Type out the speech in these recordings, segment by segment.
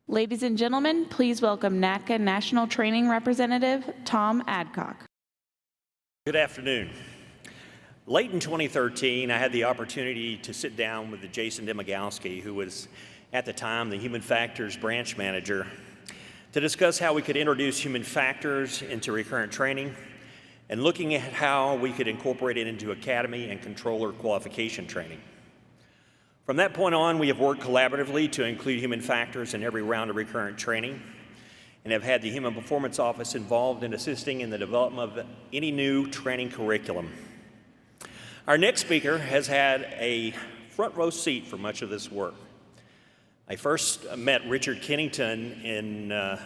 Ladies and gentlemen, please welcome NATCA National Training Representative Tom Adcock. Good afternoon. Late in 2013, I had the opportunity to sit down with Jason Demigowski, who was at the time the Human Factors Branch Manager, to discuss how we could introduce human factors into recurrent training and looking at how we could incorporate it into academy and controller qualification training. From that point on, we have worked collaboratively to include human factors in every round of recurrent training and have had the Human Performance Office involved in assisting in the development of any new training curriculum. Our next speaker has had a front row seat for much of this work. I first met Richard Kennington in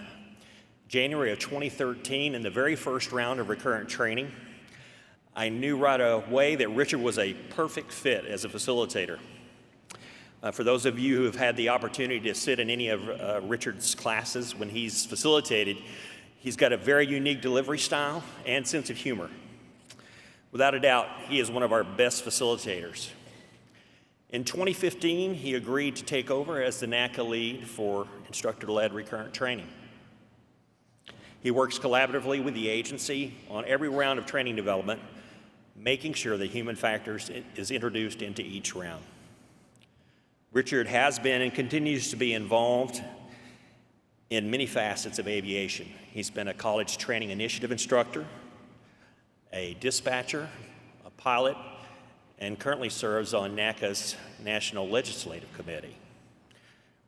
January of 2013 in the very first round of recurrent training. I knew right away that Richard was a perfect fit as a facilitator. For those of you who have had the opportunity to sit in any of Richard's classes when he's facilitated, he's got a very unique delivery style and sense of humor. Without a doubt, he is one of our best facilitators. In 2015, he agreed to take over as the NATCA lead for instructor-led recurrent training. He works collaboratively with the agency on every round of training development, making sure that human factors is introduced into each round. Richard has been and continues to be involved in many facets of aviation. He's been a college training initiative instructor, a dispatcher, a pilot, and currently serves on NATCA's National Legislative Committee.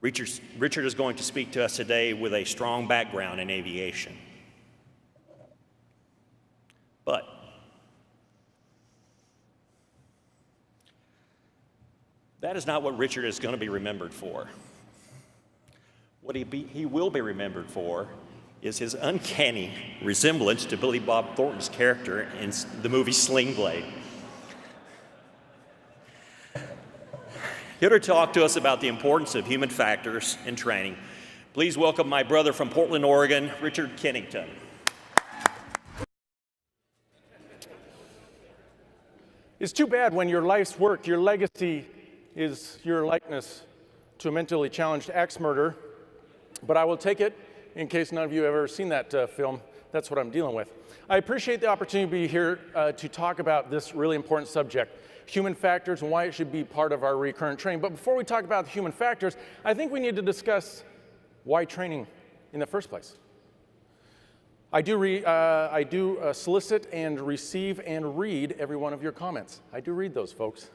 Richard is going to speak to us today with a strong background in aviation. But that is not what Richard is going to be remembered for. What he will be remembered for is his uncanny resemblance to Billy Bob Thornton's character in the movie Sling Blade. Here to talk to us about the importance of human factors in training, please welcome my brother from Portland, Oregon, Richard Kennington. It's too bad when your life's work, your legacy, is your likeness to a mentally challenged axe-murderer, but I will take it in case none of you have ever seen that film. That's what I'm dealing with. I appreciate the opportunity to be here to talk about this really important subject, human factors and why it should be part of our recurrent training. But before we talk about the human factors, I think we need to discuss why training in the first place. I do solicit and receive and read every one of your comments. I do read those, folks.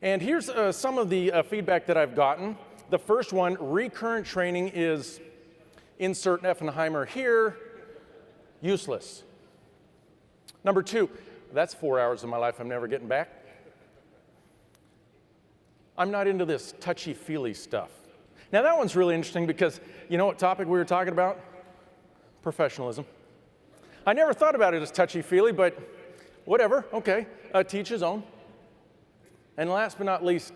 And here's some of the feedback that I've gotten. The first one, recurrent training is, insert Effenheimer here, useless. Number two, that's 4 hours of my life I'm never getting back. I'm not into this touchy-feely stuff. Now that one's really interesting because you know what topic we were talking about? Professionalism. I never thought about it as touchy-feely, but whatever, okay, teach his own. And last but not least,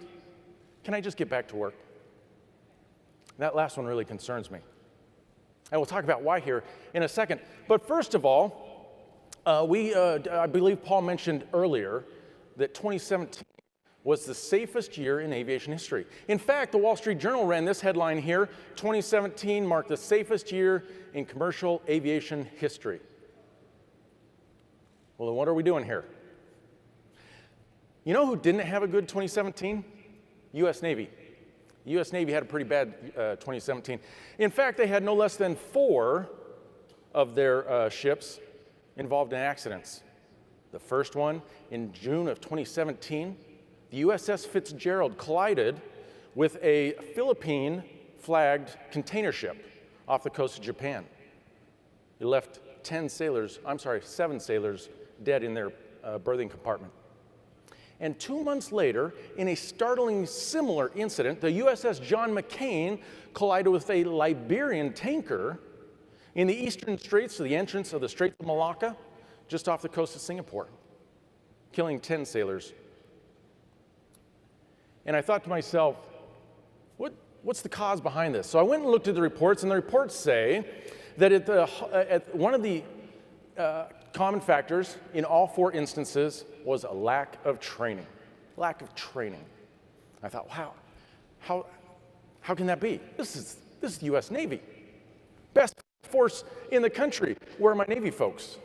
can I just get back to work? That last one really concerns me. And we'll talk about why here in a second. But first of all, I believe Paul mentioned earlier that 2017 was the safest year in aviation history. In fact, the Wall Street Journal ran this headline here, 2017 marked the safest year in commercial aviation history. Well, then what are we doing here? You know who didn't have a good 2017? U.S. Navy. The U.S. Navy had a pretty bad 2017. In fact, they had no less than 4 of their ships involved in accidents. The first one in June of 2017, the USS Fitzgerald collided with a Philippine-flagged container ship off the coast of Japan. It left 7 sailors dead in their berthing compartment. And 2 months later, in a startling similar incident, the USS John McCain collided with a Liberian tanker in the eastern straits, the entrance of the Straits of Malacca, just off the coast of Singapore, killing 10 sailors. And I thought to myself, what's the cause behind this? So I went and looked at the reports, and the reports say that at one of the common factors in all 4 instances was a lack of training. Lack of training. I thought, wow, how can that be? This is This is the U.S. Navy. Best force in the country. Where are my Navy folks?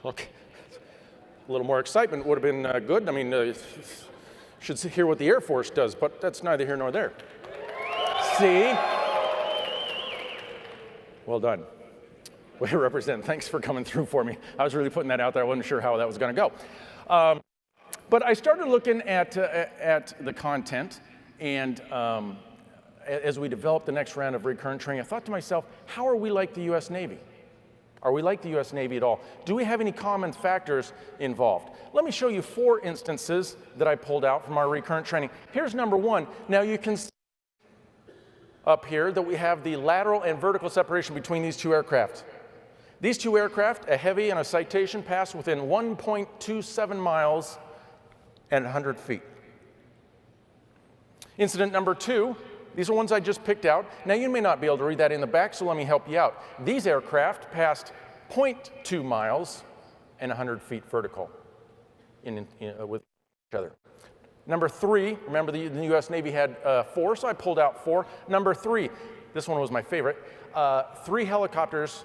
Okay. A little more excitement would have been good. I mean, should hear what the Air Force does, but that's neither here nor there. See? Well done. Way to represent. Thanks for coming through for me. I was really putting that out there. I wasn't sure how that was going to go. But I started looking at the content, and as we developed the next round of recurrent training, I thought to myself, how are we like the U.S. Navy? Are we like the U.S. Navy at all? Do we have any common factors involved? Let me show you 4 instances that I pulled out from our recurrent training. Here's number 1. Now you can see up here that we have the lateral and vertical separation between these 2 aircraft. These 2 aircraft, a heavy and a citation, pass within 1.27 miles and 100 feet. Incident number 2, these are ones I just picked out. Now you may not be able to read that in the back, so let me help you out. These aircraft passed 0.2 miles and 100 feet vertical with each other. Number 3, remember the U.S. Navy had 4, so I pulled out 4. Number 3, this one was my favorite. 3 helicopters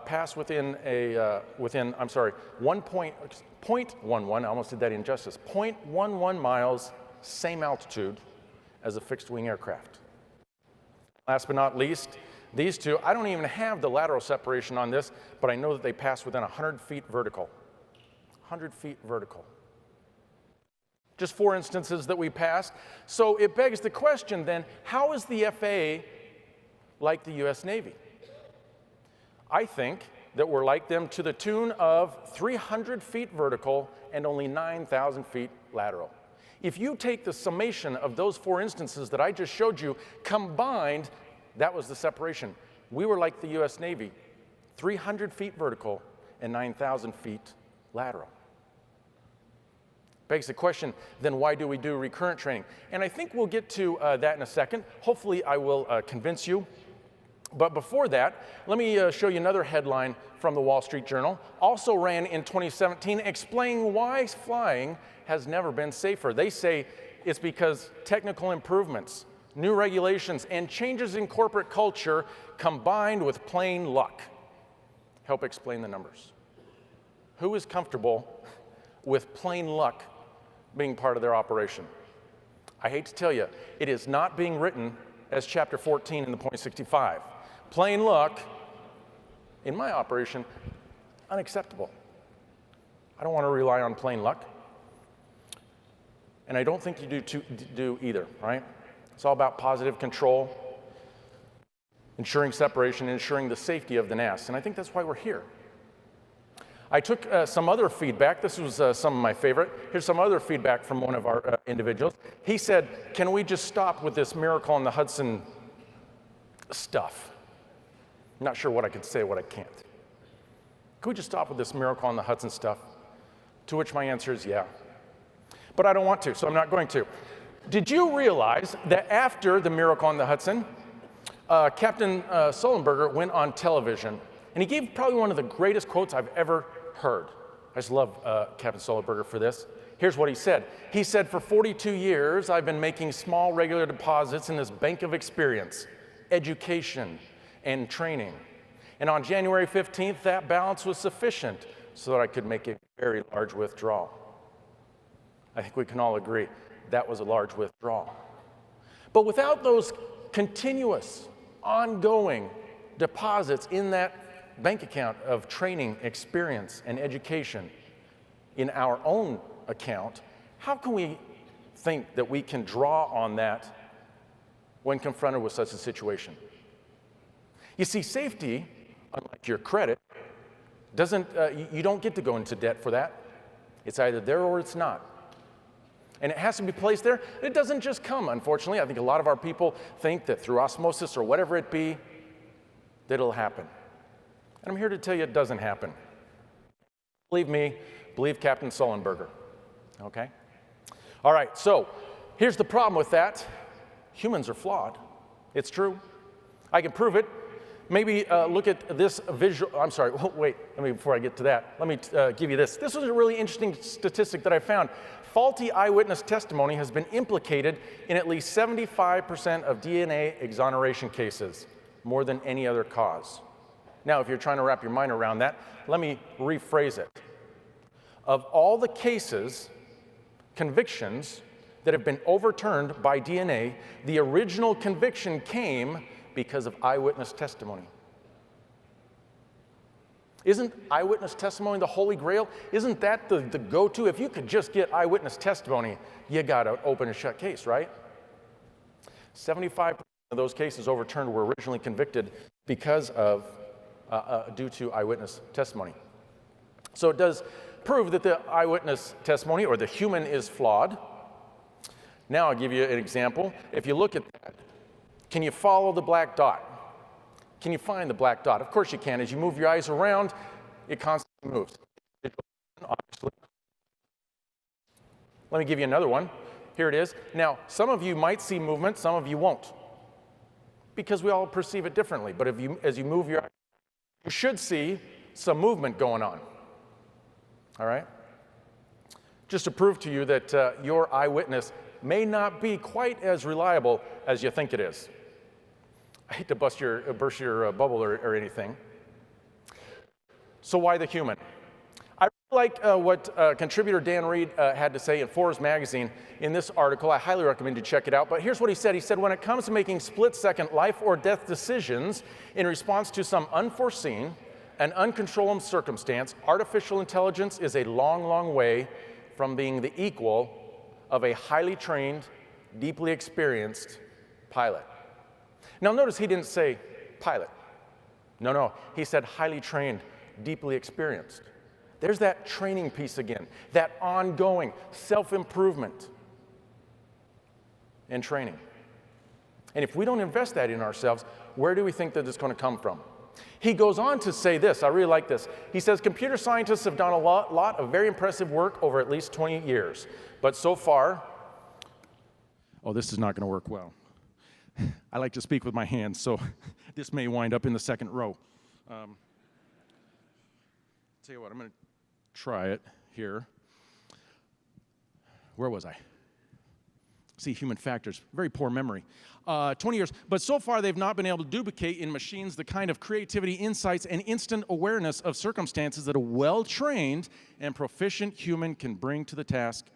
pass within 0.11, I almost did that injustice, 0.11 miles, same altitude as a fixed-wing aircraft. Last but not least, these 2, I don't even have the lateral separation on this, but I know that they pass within 100 feet vertical. 100 feet vertical. Just 4 instances that we passed. So it begs the question then, how is the FAA like the U.S. Navy? I think that we're like them to the tune of 300 feet vertical and only 9,000 feet lateral. If you take the summation of those 4 instances that I just showed you, combined, that was the separation. We were like the U.S. Navy, 300 feet vertical and 9,000 feet lateral. Begs the question, then why do we do recurrent training? And I think we'll get to that in a second. Hopefully I will convince you. But before that, let me show you another headline from the Wall Street Journal, also ran in 2017, explaining why flying has never been safer. They say it's because technical improvements, new regulations, and changes in corporate culture combined with plain luck. Help explain the numbers. Who is comfortable with plain luck being part of their operation? I hate to tell you, it is not being written as Chapter 14 in the .65. Plain luck, in my operation, unacceptable. I don't want to rely on plain luck. And I don't think you do either, right? It's all about positive control, ensuring separation, ensuring the safety of the nest. And I think that's why we're here. I took some other feedback. This was some of my favorite. Here's some other feedback from one of our individuals. He said, can we just stop with this Miracle on the Hudson stuff? I'm not sure what I could say, what I can't. Could we just stop with this Miracle on the Hudson stuff? To which my answer is yeah. But I don't want to, so I'm not going to. Did you realize that after the Miracle on the Hudson, Captain Sullenberger went on television, and he gave probably one of the greatest quotes I've ever heard. I just love Captain Sullenberger for this. Here's what he said. He said, for 42 years, I've been making small regular deposits in this bank of experience, education, and training. And on January 15th, that balance was sufficient so that I could make a very large withdrawal. I think we can all agree that was a large withdrawal. But without those continuous, ongoing deposits in that bank account of training, experience, and education in our own account, how can we think that we can draw on that when confronted with such a situation? You see, safety, unlike your credit, you don't get to go into debt for that. It's either there or it's not. And it has to be placed there. It doesn't just come, unfortunately. I think a lot of our people think that through osmosis or whatever it be, that it'll happen. And I'm here to tell you it doesn't happen. Believe me, believe Captain Sullenberger, okay? All right, so here's the problem with that. Humans are flawed. It's true. I can prove it. Maybe look at this visual, I'm sorry, oh, wait, before I get to that, let me give you this. This was a really interesting statistic that I found. Faulty eyewitness testimony has been implicated in at least 75% of DNA exoneration cases, more than any other cause. Now, if you're trying to wrap your mind around that, let me rephrase it. Of all the cases, convictions that have been overturned by DNA, the original conviction came because of eyewitness testimony. Isn't eyewitness testimony the Holy Grail? Isn't that the go-to? If you could just get eyewitness testimony, you got an open and shut case, right? 75% of those cases overturned were originally convicted because of, due to eyewitness testimony. So it does prove that the eyewitness testimony, or the human, is flawed. Now I'll give you an example. If you look at that, can you follow the black dot? Can you find the black dot? Of course you can. As you move your eyes around, it constantly moves. Obviously. Let me give you another one. Here it is. Now, some of you might see movement, some of you won't, because we all perceive it differently. But as you move your eyes, you should see some movement going on. All right? Just to prove to you that your eyewitness may not be quite as reliable as you think it is. I hate to burst your bubble or anything. So why the human? I really like what contributor Dan Reed had to say in Forbes magazine in this article. I highly recommend you check it out. But here's what he said. He said, when it comes to making split-second life or death decisions in response to some unforeseen and uncontrollable circumstance, artificial intelligence is a long, long way from being the equal of a highly trained, deeply experienced pilot. Now notice he didn't say pilot. No, he said highly trained, deeply experienced. There's that training piece again, that ongoing self-improvement and training. And if we don't invest that in ourselves, where do we think that it's going to come from? He goes on to say this, I really like this. He says, computer scientists have done a lot of very impressive work over at least 20 years. But so far, oh, this is not going to work well. I like to speak with my hands, so this may wind up in the second row. Tell you what, I'm going to try it here. Where was I? See, human factors, very poor memory. 20 years, but so far they've not been able to duplicate in machines the kind of creativity, insights, and instant awareness of circumstances that a well-trained and proficient human can bring to the task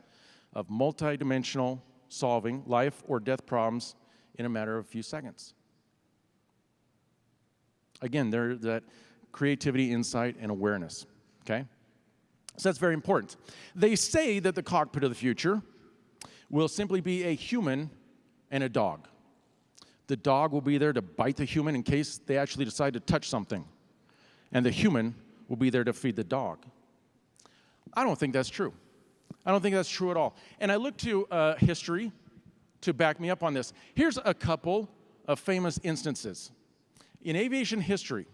of multidimensional solving life or death problems in a matter of a few seconds. Again, there's that creativity, insight, and awareness, okay? So that's very important. They say that the cockpit of the future will simply be a human and a dog. The dog will be there to bite the human in case they actually decide to touch something. And the human will be there to feed the dog. I don't think that's true. I don't think that's true at all. And I look to history to back me up on this. Here's a couple of famous instances in aviation history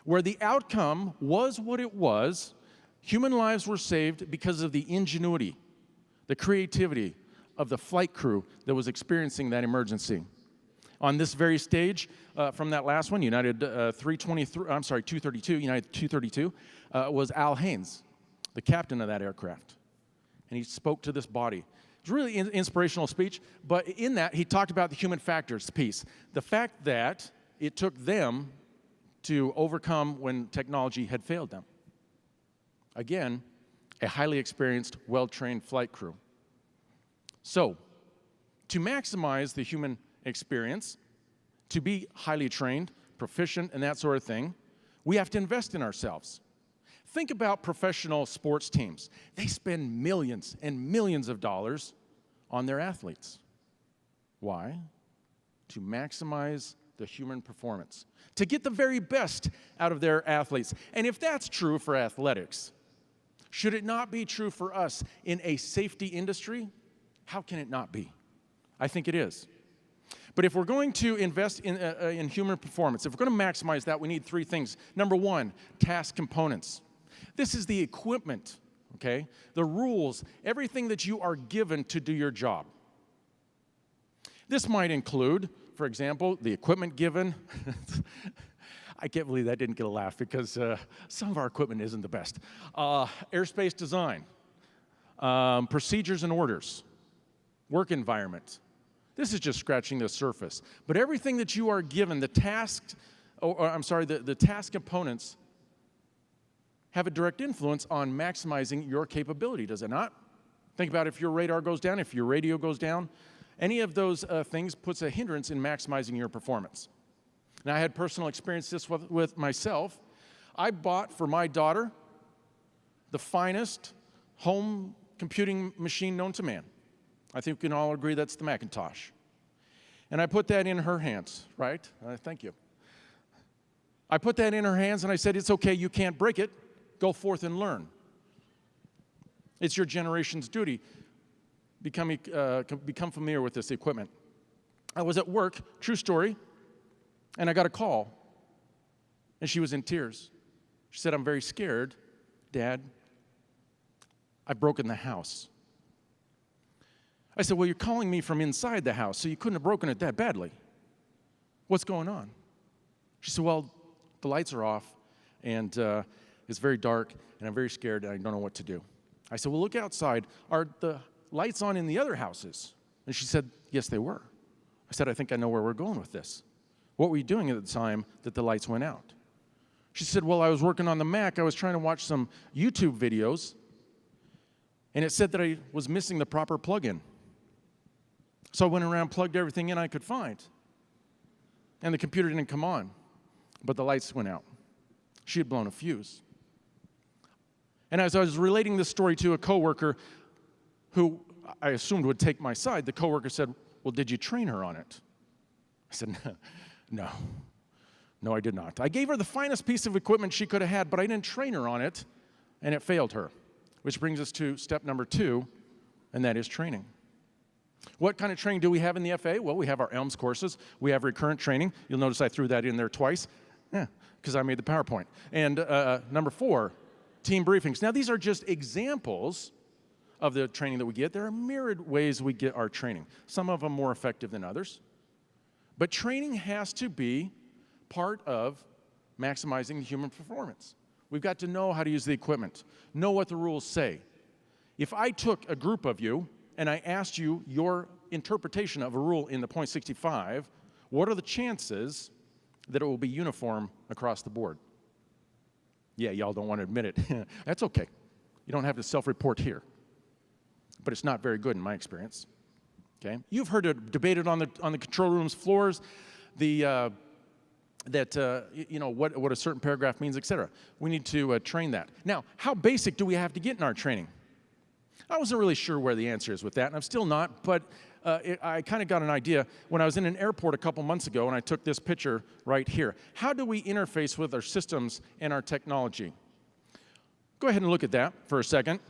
where the outcome was what it was. Human lives were saved because of the ingenuity, the creativity of the flight crew that was experiencing that emergency. On this very stage, from that last one, United 232, United 232, was Al Haynes, the captain of that aircraft. And he spoke to this body. It was a really inspirational speech, but in that, he talked about the human factors piece. The fact that it took them to overcome when technology had failed them. Again, a highly experienced, well-trained flight crew. So, to maximize the human experience, to be highly trained, proficient, and that sort of thing, we have to invest in ourselves. Think about professional sports teams. They spend millions and millions of dollars on their athletes. Why? To maximize the human performance, to get the very best out of their athletes. And if that's true for athletics, should it not be true for us in a safety industry? How can it not be? I think it is. But if we're going to invest in human performance, if we're going to maximize that, we need three things. Number one, task components. This is the equipment, okay? The rules, everything that you are given to do your job. This might include, for example, the equipment given. I can't believe that didn't get a laugh because some of our equipment isn't the best. Airspace design, procedures and orders, work environment. This is just scratching the surface. But everything that you are given, the task components have a direct influence on maximizing your capability, does it not? Think about if your radar goes down, if your radio goes down. Any of those things puts a hindrance in maximizing your performance. Now, I had personal experience this with myself. I bought for my daughter the finest home computing machine known to man. I think we can all agree that's the Macintosh. And I put that in her hands, right? Thank you. I put that in her hands and I said, it's okay, you can't break it. Go forth and learn. It's your generation's duty. Become familiar with this equipment. I was at work, true story, and I got a call. And she was in tears. She said, I'm very scared, Dad. I've broken the house. I said, well, you're calling me from inside the house, so you couldn't have broken it that badly. What's going on? She said, well, the lights are off, and it's very dark, and I'm very scared, and I don't know what to do. I said, well, look outside. Are the lights on in the other houses? And she said, yes, they were. I said, I think I know where we're going with this. What were you doing at the time that the lights went out? She said, well, I was working on the Mac. I was trying to watch some YouTube videos, and it said that I was missing the proper plug-in. So I went around, plugged everything in I could find. And the computer didn't come on, but the lights went out. She had blown a fuse. And as I was relating this story to a coworker who I assumed would take my side, the coworker said, well, did you train her on it? I said, no, I did not. I gave her the finest piece of equipment she could have had, but I didn't train her on it, and it failed her. Which brings us to step number 2, and that is training. What kind of training do we have in the FAA? Well, we have our ELMS courses. We have recurrent training. You'll notice I threw that in there twice, because I made the PowerPoint. And number 4, team briefings. Now, these are just examples of the training that we get. There are myriad ways we get our training, some of them more effective than others. But training has to be part of maximizing human performance. We've got to know how to use the equipment, know what the rules say. If I took a group of you and I asked you your interpretation of a rule in the .65, what are the chances that it will be uniform across the board? Yeah, y'all don't want to admit it. That's okay. You don't have to self-report here. But it's not very good in my experience. Okay? You've heard it debated on the control room's floors, what a certain paragraph means, etc. We need to train that. Now, how basic do we have to get in our training? I wasn't really sure where the answer is with that, and I'm still not, but I kind of got an idea when I was in an airport a couple months ago, and I took this picture right here. How do we interface with our systems and our technology? Go ahead and look at that for a second.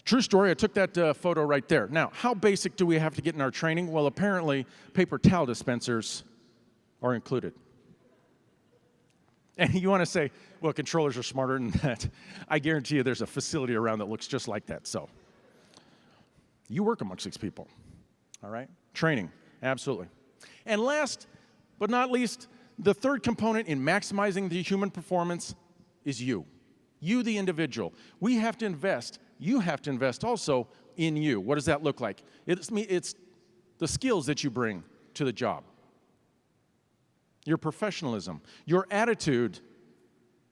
True story, I took that photo right there. Now, how basic do we have to get in our training? Well, apparently, paper towel dispensers are included. And you want to say, well, controllers are smarter than that. I guarantee you there's a facility around that looks just like that. So you work amongst these people, all right? Training, absolutely. And last but not least, the third component in maximizing the human performance is you. You, the individual. We have to invest. You have to invest also in you. What does that look like? It's the skills that you bring to the job. Your professionalism, your attitude,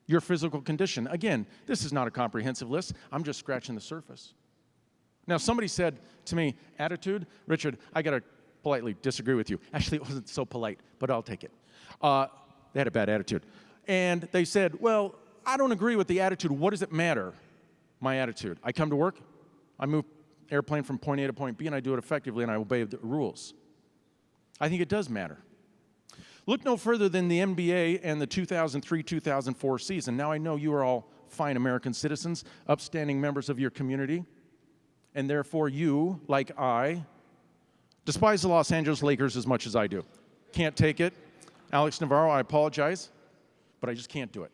your physical condition. Again, this is not a comprehensive list. I'm just scratching the surface. Now, somebody said to me, attitude, Richard, I got to politely disagree with you. Actually, it wasn't so polite, but I'll take it. They had a bad attitude. And they said, well, I don't agree with the attitude. What does it matter, my attitude? I come to work, I move airplane from point A to point B, and I do it effectively, and I obey the rules. I think it does matter. Look no further than the NBA and the 2003-2004 season. Now, I know you are all fine American citizens, upstanding members of your community, and therefore you, like I, despise the Los Angeles Lakers as much as I do. Can't take it. Alex Navarro, I apologize, but I just can't do it.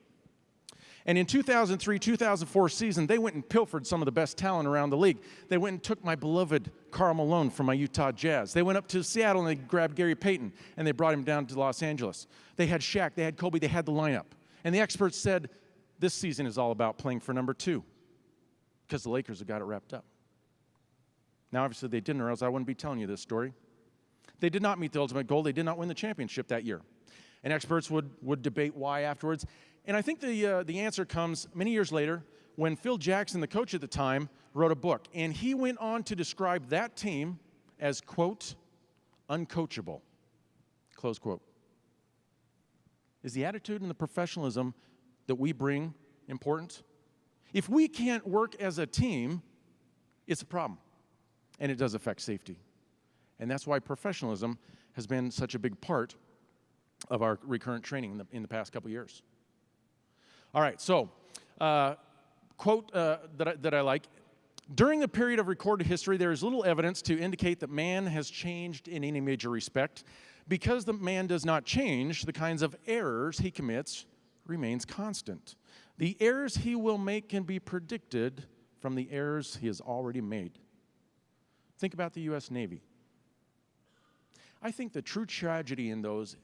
And in 2003-2004 season, they went and pilfered some of the best talent around the league. They went and took my beloved Karl Malone from my Utah Jazz. They went up to Seattle and they grabbed Gary Payton and they brought him down to Los Angeles. They had Shaq, they had Kobe, they had the lineup. And the experts said, this season is all about playing for number 2 because the Lakers have got it wrapped up. Now, obviously, they didn't, or else I wouldn't be telling you this story. They did not meet the ultimate goal. They did not win the championship that year. And experts would debate why afterwards. And I think the answer comes many years later when Phil Jackson, the coach at the time, wrote a book. And he went on to describe that team as, quote, uncoachable, close quote. Is the attitude and the professionalism that we bring important? If we can't work as a team, it's a problem. And it does affect safety. And that's why professionalism has been such a big part of our recurrent training in the past couple years. All right, so quote that I like. During the period of recorded history, there is little evidence to indicate that man has changed in any major respect. Because the man does not change, the kinds of errors he commits remains constant. The errors he will make can be predicted from the errors he has already made. Think about the U.S. Navy. I think the true tragedy in those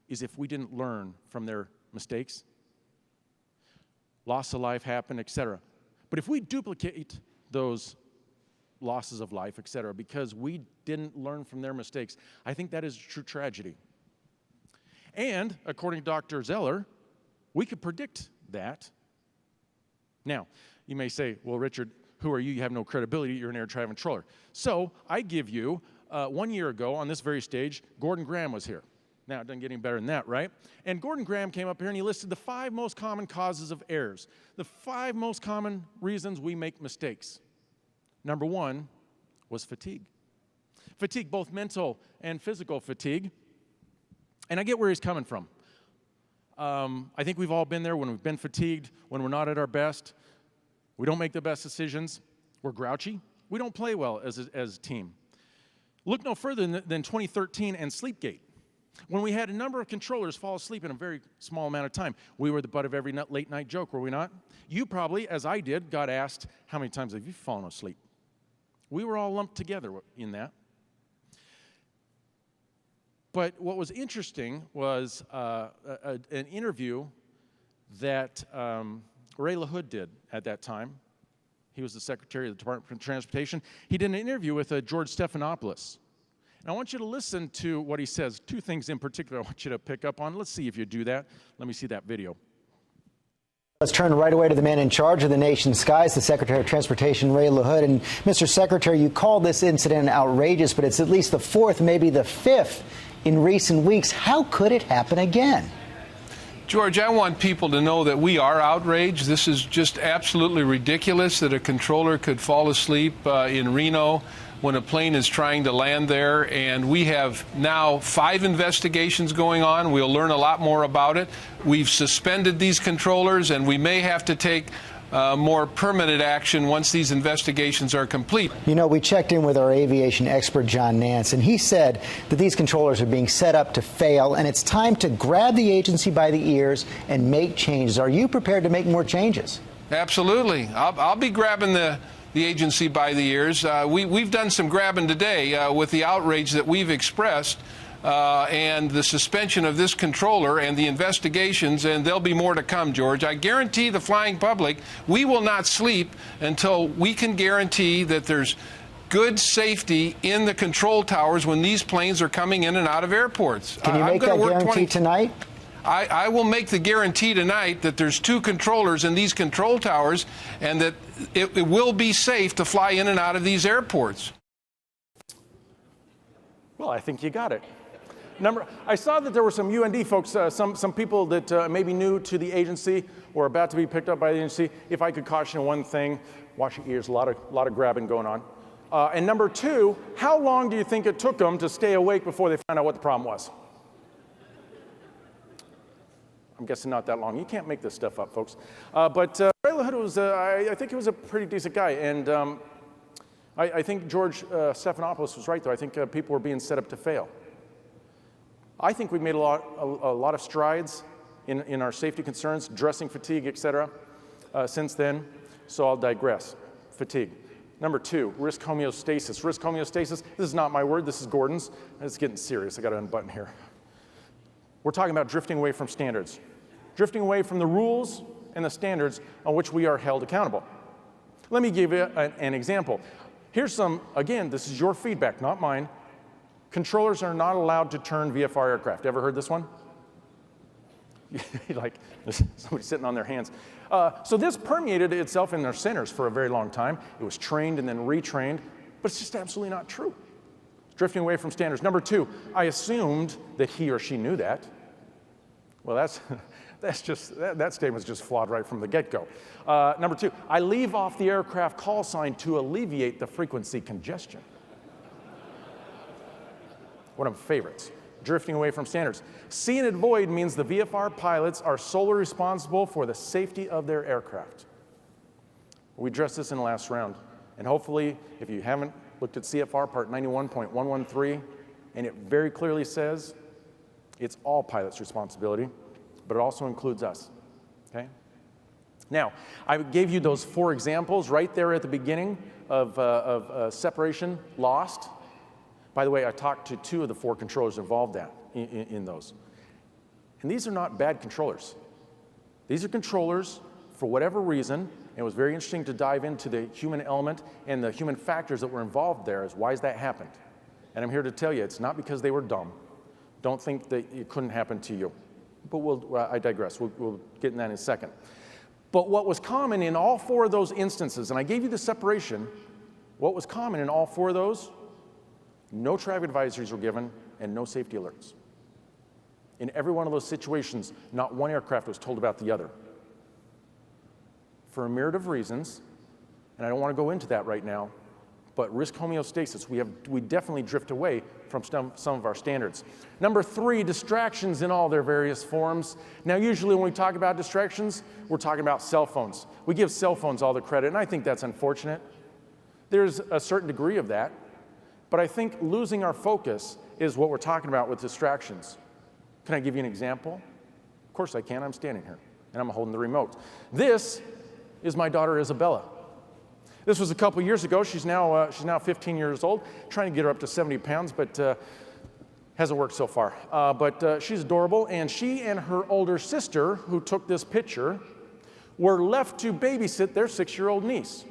is if we didn't learn from their mistakes. Loss of life happened, etc. But if we duplicate those losses of life, etc., because we didn't learn from their mistakes, I think that is a true tragedy. And according to Dr. Zeller, we could predict that. Now, you may say, well, Richard, who are you? You have no credibility. You're an air traffic controller. So I give you, 1 year ago on this very stage, Gordon Graham was here. Now, it doesn't get any better than that, right? And Gordon Graham came up here and he listed the 5 most common causes of errors, the 5 most common reasons we make mistakes. Number 1 was fatigue. Fatigue, both mental and physical fatigue. And I get where he's coming from. I think we've all been there when we've been fatigued, when we're not at our best. We don't make the best decisions. We're grouchy. We don't play well as a team. Look no further than 2013 and Sleepgate, when we had a number of controllers fall asleep in a very small amount of time. We were the butt of every late night joke, were we not? You probably, as I did, got asked, how many times have you fallen asleep? We were all lumped together in that. But what was interesting was an interview that Ray LaHood did at that time. He was the Secretary of the Department of Transportation. He did an interview with George Stephanopoulos. And I want you to listen to what he says. 2 things in particular I want you to pick up on. Let's see if you do that. Let me see that video. Let's turn right away to the man in charge of the nation's skies, the Secretary of Transportation, Ray LaHood. And Mr. Secretary, you called this incident outrageous, but it's at least the 4th, maybe the 5th in recent weeks. How could it happen again? George, I want people to know that we are outraged. This is just absolutely ridiculous that a controller could fall asleep in Reno when a plane is trying to land there. And we have now 5 investigations going on. We'll learn a lot more about it. We've suspended these controllers, and we may have to take more permanent action once these investigations are complete. You know, we checked in with our aviation expert, John Nance, and he said that these controllers are being set up to fail, and it's time to grab the agency by the ears and make changes. Are you prepared to make more changes? Absolutely. I'll be grabbing the agency by the ears. We've done some grabbing today with the outrage that we've expressed and the suspension of this controller and the investigations, and there'll be more to come, George. I guarantee the flying public we will not sleep until we can guarantee that there's good safety in the control towers when these planes are coming in and out of airports. Can you make that guarantee tonight? I will make the guarantee tonight that there's 2 controllers in these control towers and that it will be safe to fly in and out of these airports. Well, I think you got it. I saw that there were some UND folks, some people that may be new to the agency or about to be picked up by the agency. If I could caution one thing, wash your ears, a lot of grabbing going on. And number 2, how long do you think it took them to stay awake before they found out what the problem was? I'm guessing not that long. You can't make this stuff up, folks. But Ray LaHood was, I think he was a pretty decent guy. And I think George Stephanopoulos was right, though. I think people were being set up to fail. I think we've made a lot of strides in our safety concerns, dressing fatigue, et cetera. since then, so I'll digress. Fatigue. Number 2, risk homeostasis. Risk homeostasis, this is not my word, this is Gordon's. It's getting serious, I gotta unbutton here. We're talking about drifting away from standards. Drifting away from the rules and the standards on which we are held accountable. Let me give you an example. Here's some, again, this is your feedback, not mine. Controllers are not allowed to turn VFR aircraft. Ever heard this one? Like, somebody sitting on their hands. So this permeated itself in their centers for a very long time. It was trained and then retrained, but it's just absolutely not true. Drifting away from standards. Number 2, I assumed that he or she knew that. Well, that statement's just flawed right from the get-go. Number 2, I leave off the aircraft call sign to alleviate the frequency congestion. One of my favorites. Drifting away from standards. See and avoid means the VFR pilots are solely responsible for the safety of their aircraft. We addressed this in the last round, and hopefully, if you haven't looked at CFR Part 91.113, and it very clearly says it's all pilots' responsibility, but it also includes us, okay? Now, I gave you those 4 examples right there at the beginning of separation lost. By the way, I talked to 2 of the 4 controllers involved in those. And these are not bad controllers. These are controllers, for whatever reason, and it was very interesting to dive into the human element and the human factors that were involved there as why that happened. And I'm here to tell you, it's not because they were dumb. Don't think that it couldn't happen to you. But I digress. We'll get in that in a second. But what was common in all 4 of those instances, and I gave you the separation, what was common in all 4 of those, no traffic advisories were given and no safety alerts. In every one of those situations, not one aircraft was told about the other. For a myriad of reasons, and I don't want to go into that right now, but risk homeostasis, we definitely drift away from some of our standards. Number 3, distractions in all their various forms. Now, usually when we talk about distractions, we're talking about cell phones. We give cell phones all the credit, and I think that's unfortunate. There's a certain degree of that. But I think losing our focus is what we're talking about with distractions. Can I give you an example? Of course I can. I'm standing here, and I'm holding the remote. This is my daughter, Isabella. This was a couple years ago. She's now 15 years old, trying to get her up to 70 pounds, but hasn't worked so far. But she's adorable, and she and her older sister, who took this picture, were left to babysit their 6-year-old niece.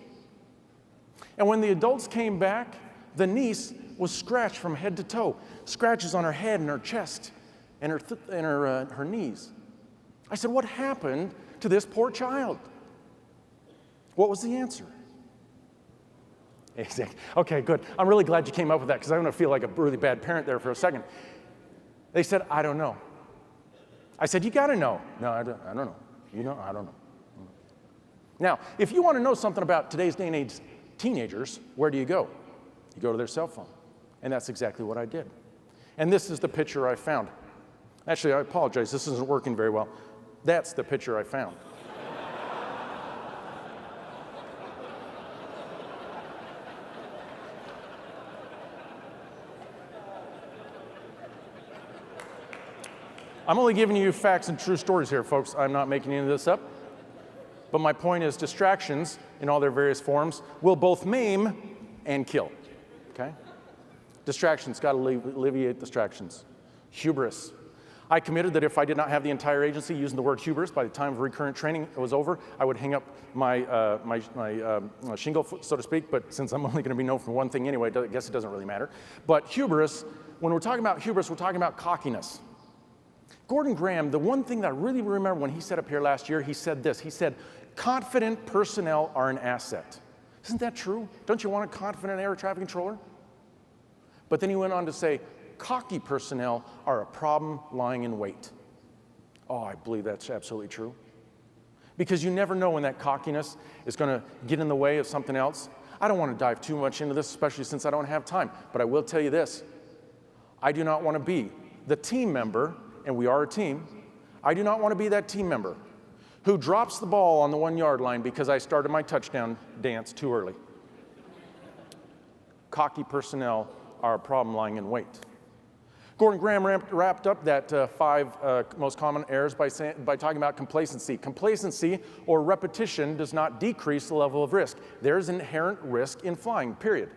And when the adults came back, the niece was scratched from head to toe, scratches on her head and her chest and her knees. I said, what happened to this poor child? What was the answer? Okay, good. I'm really glad you came up with that because I'm going to feel like a really bad parent there for a second. They said, I don't know. I said, you got to know. No, I don't know. You know, I don't know. Now, if you want to know something about today's day and age teenagers, where do you go? You go to their cell phone. And that's exactly what I did. And this is the picture I found. Actually, I apologize. This isn't working very well. That's the picture I found. I'm only giving you facts and true stories here, folks. I'm not making any of this up. But my point is distractions in all their various forms will both maim and kill. Okay? Distractions, got to alleviate distractions. Hubris. I committed that if I did not have the entire agency using the word hubris by the time of recurrent training was over, I would hang up my shingle, so to speak, but since I'm only going to be known for one thing anyway, I guess it doesn't really matter. But hubris, when we're talking about hubris, we're talking about cockiness. Gordon Graham, the one thing that I really remember when he said up here last year, he said this. He said, confident personnel are an asset. Isn't that true? Don't you want a confident air traffic controller? But then he went on to say, cocky personnel are a problem lying in wait. Oh, I believe that's absolutely true. Because you never know when that cockiness is going to get in the way of something else. I don't want to dive too much into this, especially since I don't have time. But I will tell you this. I do not want to be the team member, and we are a team. I do not want to be that team member who drops the ball on the 1-yard line because I started my touchdown dance too early. Cocky personnel are a problem lying in wait. Gordon Graham wrapped up that 5 most common errors by talking about complacency. Complacency or repetition does not decrease the level of risk. There's inherent risk in flying, period.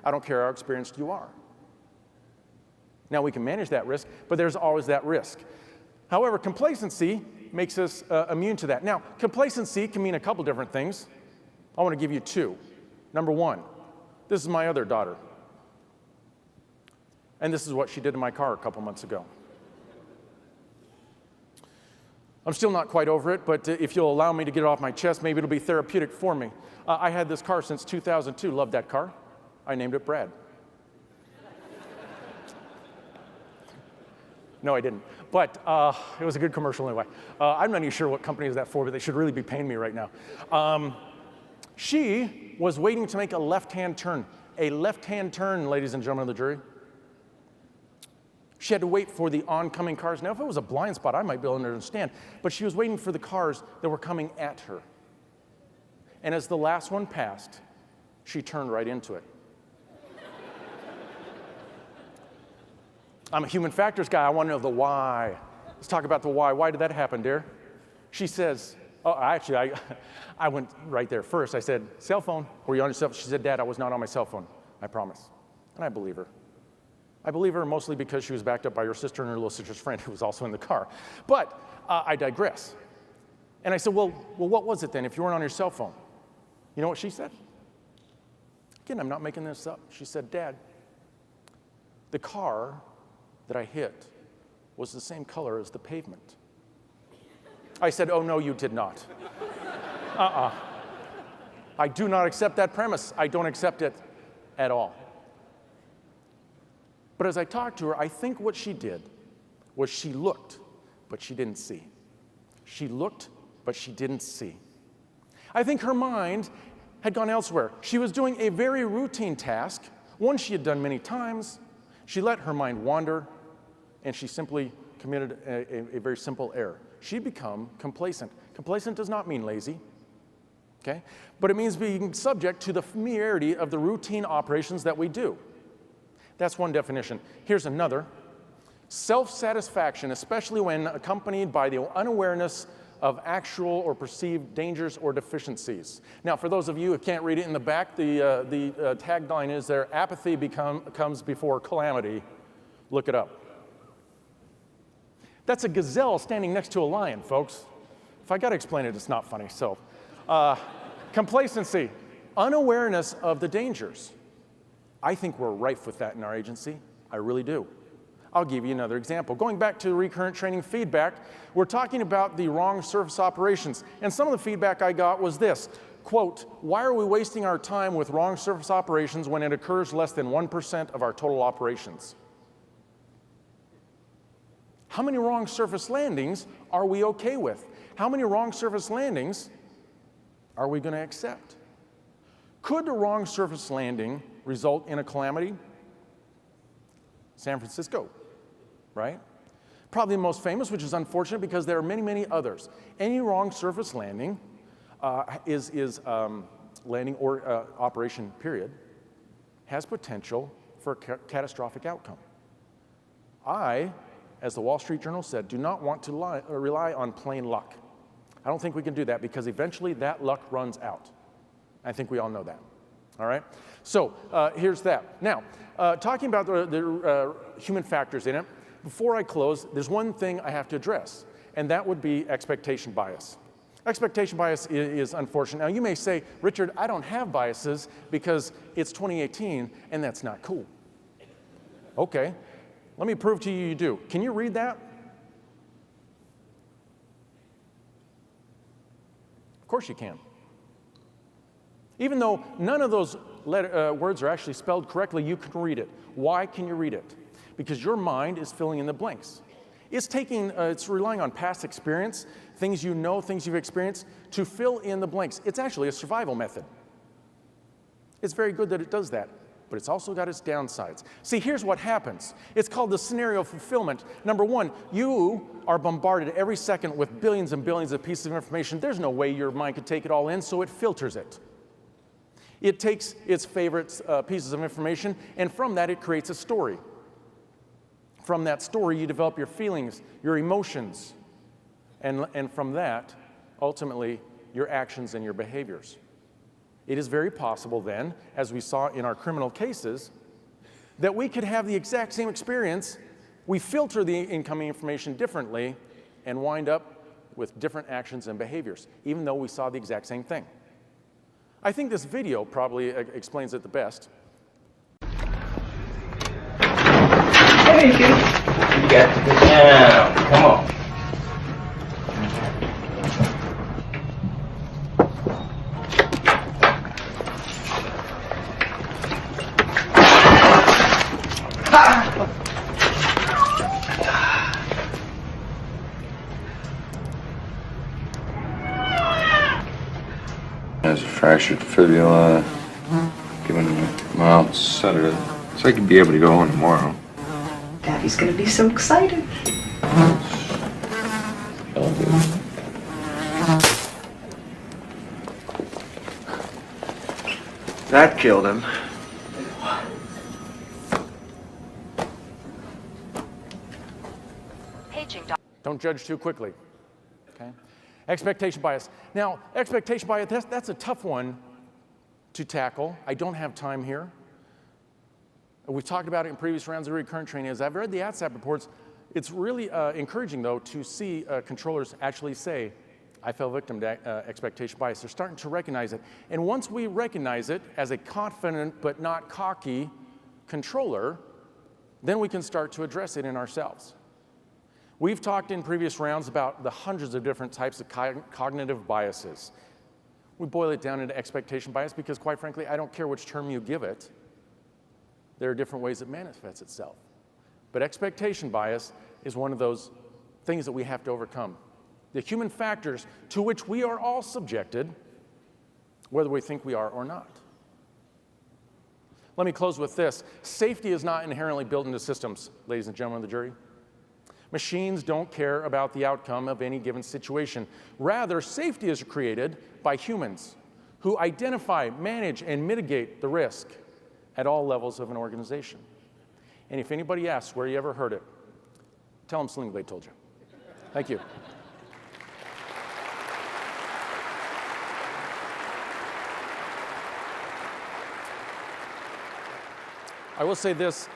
I don't care how experienced you are. Now, we can manage that risk, but there's always that risk. However, complacency makes us immune to that. Now, complacency can mean a couple different things. I want to give you 2. Number 1, this is my other daughter. And this is what she did in my car a couple months ago. I'm still not quite over it, but if you'll allow me to get it off my chest, maybe it'll be therapeutic for me. I had this car since 2002, loved that car. I named it Brad. No, I didn't, but it was a good commercial anyway. I'm not even sure what company is that for, but they should really be paying me right now. She was waiting to make a left-hand turn. A left-hand turn, ladies and gentlemen of the jury. She had to wait for the oncoming cars. Now, if it was a blind spot, I might be able to understand, but she was waiting for the cars that were coming at her. And as the last one passed, she turned right into it. I'm a human factors guy. I want to know the why. Let's talk about the why. Why did that happen, dear? She says, I went right there first. I said, cell phone, were you on your cell phone? She said, Dad, I was not on my cell phone. I promise. And I believe her. I believe her mostly because she was backed up by her sister and her little sister's friend who was also in the car. But I digress. And I said, well, what was it then if you weren't on your cell phone? You know what she said? Again, I'm not making this up. She said, Dad, the car that I hit was the same color as the pavement. I said, oh, no, you did not. I do not accept that premise. I don't accept it at all. But as I talked to her, I think what she did was she looked, but she didn't see. She looked, but she didn't see. I think her mind had gone elsewhere. She was doing a very routine task, one she had done many times. She let her mind wander, and she simply committed a very simple error. She'd become complacent. Complacent does not mean lazy, okay? But it means being subject to the familiarity of the routine operations that we do. That's one definition. Here's another. Self-satisfaction, especially when accompanied by the unawareness of actual or perceived dangers or deficiencies. Now, for those of you who can't read it in the back, the tagline is there, apathy comes before calamity. Look it up. That's a gazelle standing next to a lion, folks. If I got to explain it, it's not funny. So, complacency, unawareness of the dangers. I think we're rife with that in our agency. I really do. I'll give you another example. Going back to recurrent training feedback, we're talking about the wrong surface operations. And some of the feedback I got was this, quote, why are we wasting our time with wrong surface operations when it occurs less than 1% of our total operations? How many wrong surface landings are we okay with? How many wrong surface landings are we going to accept? Could a wrong surface landing result in a calamity? San Francisco, right? Probably the most famous, which is unfortunate because there are many, many others. Any wrong surface landing landing or operation period has potential for a catastrophic outcome. I, as the Wall Street Journal said, do not want to rely on plain luck. I don't think we can do that because eventually that luck runs out. I think we all know that. All right? So here's that. Now, talking about the human factors in it, before I close, there's one thing I have to address, and that would be expectation bias. Expectation bias is unfortunate. Now, you may say, Richard, I don't have biases because it's 2018, and that's not cool. Okay. Let me prove to you do. Can you read that? Of course you can. Even though none of those words are actually spelled correctly, you can read it. Why can you read it? Because your mind is filling in the blanks. It's relying on past experience, things you know, things you've experienced, to fill in the blanks. It's actually a survival method. It's very good that it does that, but it's also got its downsides. See, here's what happens. It's called the scenario fulfillment. Number one, you are bombarded every second with billions and billions of pieces of information. There's no way your mind could take it all in, so it filters it. It takes its favorite pieces of information, and from that it creates a story. From that story, you develop your feelings, your emotions, and from that, ultimately, your actions and your behaviors. It is very possible then, as we saw in our criminal cases, that we could have the exact same experience, we filter the incoming information differently, and wind up with different actions and behaviors, even though we saw the exact same thing. I think this video probably explains it the best. Hey, you got to get down. Come on. Has a fractured fibula, given him a mild sedative, so I could be able to go on tomorrow. Daddy's gonna be so excited. That killed him. Don't judge too quickly, okay? Expectation bias. Now, expectation bias, that's a tough one to tackle. I don't have time here. We've talked about it in previous rounds of recurrent training. As I've read the ATSAP reports, it's really encouraging, though, to see controllers actually say, I fell victim to expectation bias. They're starting to recognize it. And once we recognize it as a confident but not cocky controller, then we can start to address it in ourselves. We've talked in previous rounds about the hundreds of different types of cognitive biases. We boil it down into expectation bias because, quite frankly, I don't care which term you give it. There are different ways it manifests itself. But expectation bias is one of those things that we have to overcome. The human factors to which we are all subjected, whether we think we are or not. Let me close with this. Safety is not inherently built into systems, ladies and gentlemen of the jury. Machines don't care about the outcome of any given situation. Rather, safety is created by humans who identify, manage, and mitigate the risk at all levels of an organization. And if anybody asks where you ever heard it, tell them Sling Blade told you. Thank you. I will say this.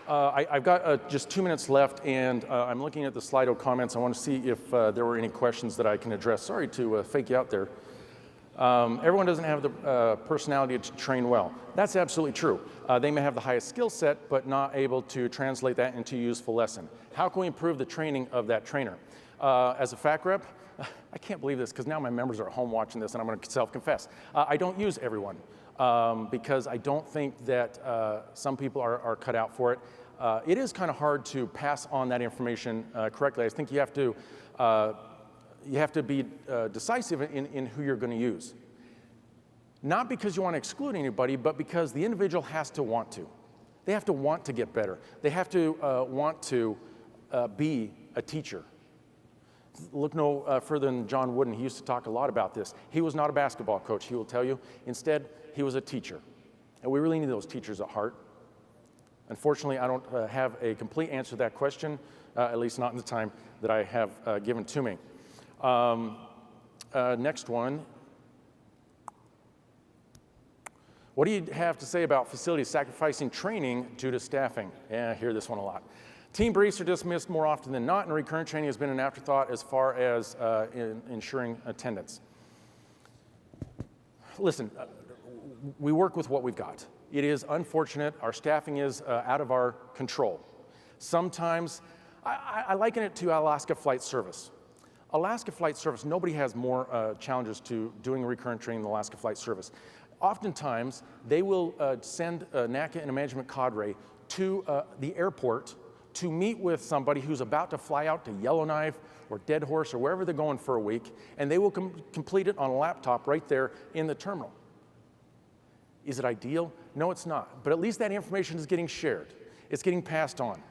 I've got just 2 minutes left, and I'm looking at the Slido comments. I want to see if there were any questions that I can address. Sorry to fake you out there. Everyone doesn't have the personality to train well. That's absolutely true. They may have the highest skill set, but not able to translate that into a useful lesson. How can we improve the training of that trainer? As a FAC rep, I can't believe this because now my members are at home watching this, and I'm going to self-confess. I don't use everyone because I don't think that some people are cut out for it. It is kind of hard to pass on that information correctly. I think you have to be decisive in who you're going to use. Not because you want to exclude anybody, but because the individual has to want to. They have to want to get better. They have to want to be a teacher. Look no further than John Wooden. He used to talk a lot about this. He was not a basketball coach, he will tell you. Instead, he was a teacher. And we really need those teachers at heart. Unfortunately, I don't have a complete answer to that question, at least not in the time that I have given to me. Next one. What do you have to say about facilities sacrificing training due to staffing? Yeah, I hear this one a lot. Team briefs are dismissed more often than not, and recurrent training has been an afterthought as far as ensuring attendance. Listen, we work with what we've got. It is unfortunate. Our staffing is out of our control. Sometimes, I liken it to Alaska Flight Service. Alaska Flight Service, nobody has more challenges to doing recurrent training than Alaska Flight Service. Oftentimes, they will send a NATCA and a management cadre to the airport to meet with somebody who's about to fly out to Yellowknife or Dead Horse or wherever they're going for a week, and they will complete it on a laptop right there in the terminal. Is it ideal? No, it's not. But at least that information is getting shared. It's getting passed on.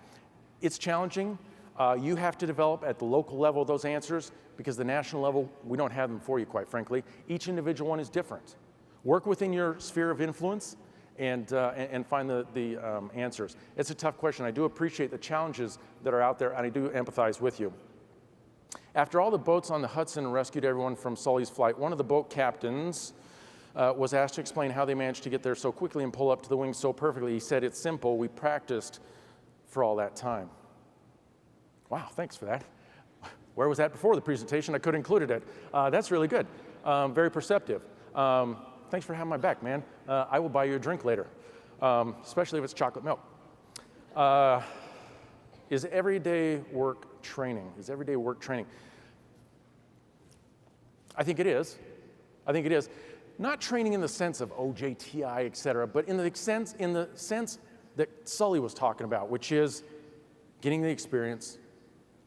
It's challenging. You have to develop at the local level those answers because the national level, we don't have them for you, quite frankly. Each individual one is different. Work within your sphere of influence and find the answers. It's a tough question. I do appreciate the challenges that are out there, and I do empathize with you. After all the boats on the Hudson rescued everyone from Sully's flight, one of the boat captains was asked to explain how they managed to get there so quickly and pull up to the wings so perfectly. He said, "It's simple. We practiced for all that time." Wow, thanks for that. Where was that before the presentation? I could have included it. That's really good. Very perceptive. Thanks for having my back, man. I will buy you a drink later, especially if it's chocolate milk. Is everyday work training? Is everyday work training? I think it is. I think it is. Not training in the sense of OJTI, et cetera, but in the sense that Sully was talking about, which is getting the experience,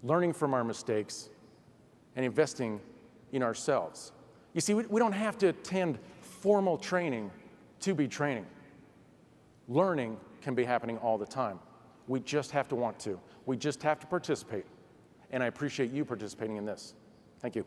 learning from our mistakes, and investing in ourselves. You see, we don't have to attend formal training to be training. Learning can be happening all the time. We just have to want to. We just have to participate. And I appreciate you participating in this. Thank you.